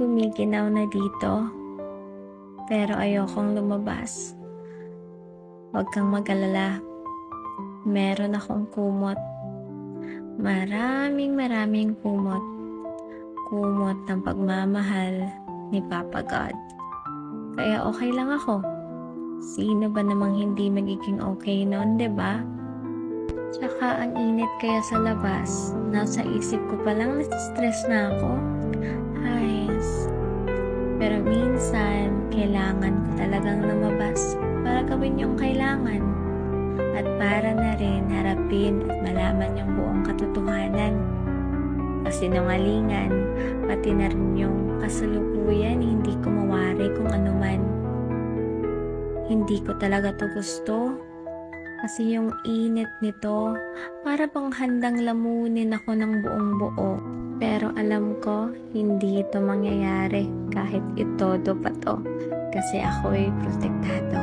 gumiginaw na dito, pero ayokong lumabas. Huwag kang mag-alala. Meron akong kumot. Maraming kumot. Kumot ng pagmamahal ni Papa God. Kaya okay lang ako. Sino ba namang hindi magiging okay nun, 'di ba? Tsaka ang init kaya sa labas. Nasa isip ko palang nasistress na ako. Ayos. Pero minsan, kailangan ko talagang lumabas para gawin yung kailangan. At para na rin harapin at malaman yung buong katotohanan. Kasinungalingan, pati na rin yung kasalukuyan, hindi ko mawari kung ano man. Hindi ko talaga to gusto. Kasi yung init nito, para bang handang lamunin ako ng buong buo. Pero alam ko, hindi ito mangyayari kahit itodo pa to. Kasi ako'y protektado.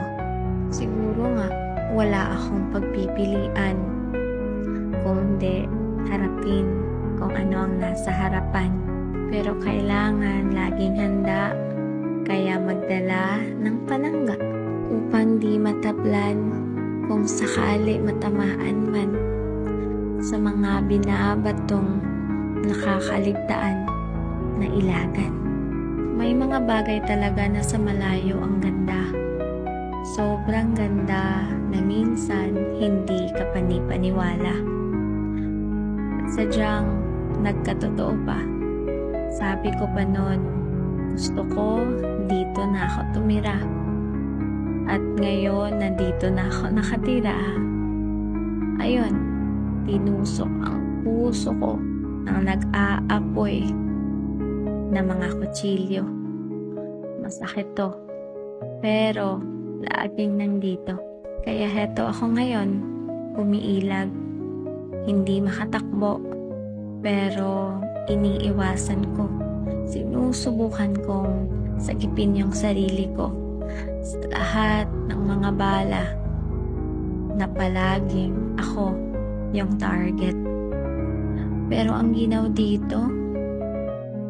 Siguro nga, wala akong pagpipilian. Kundi, harapin kung ano ang nasa harapan. Pero kailangan laging handa, kaya magdala ng palangga upang di matablan kung sakali matamaan man sa mga binabatong nakakaligtaan na ilagan. May mga bagay talaga na sa malayo ang ganda. Sobrang ganda na minsan hindi ka panipaniwala. At sadyang nagkatotoo pa. Sabi ko pa noon, gusto ko dito na ako tumira. At ngayon, nandito na ako nakatira. Ayun, tinusok ang puso ko ng nag-aapoy na mga kutsilyo. Masakit to. Pero, laging nandito. Kaya heto ako ngayon, umiilag. Hindi makatakbo. Pero, iniiwasan ko. Sinusubukan kong sagipin yung sarili ko sa lahat ng mga bala na palaging ako yung target. Pero ang ginaw dito,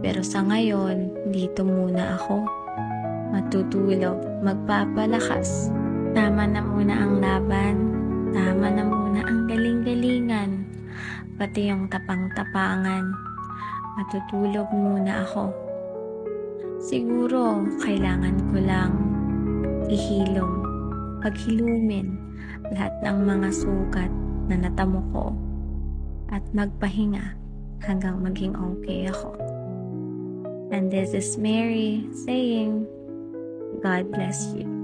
pero sa ngayon, dito muna ako matutulog, magpapalakas. Tama na muna ang laban, tama na muna ang galing-galingan, pati yung tapang-tapangan. Matutulog muna ako. Siguro, kailangan ko lang paghilumin lahat ng mga sukat na natamo ko at magpahinga hanggang maging okay ako. And this is Mary saying, God bless you.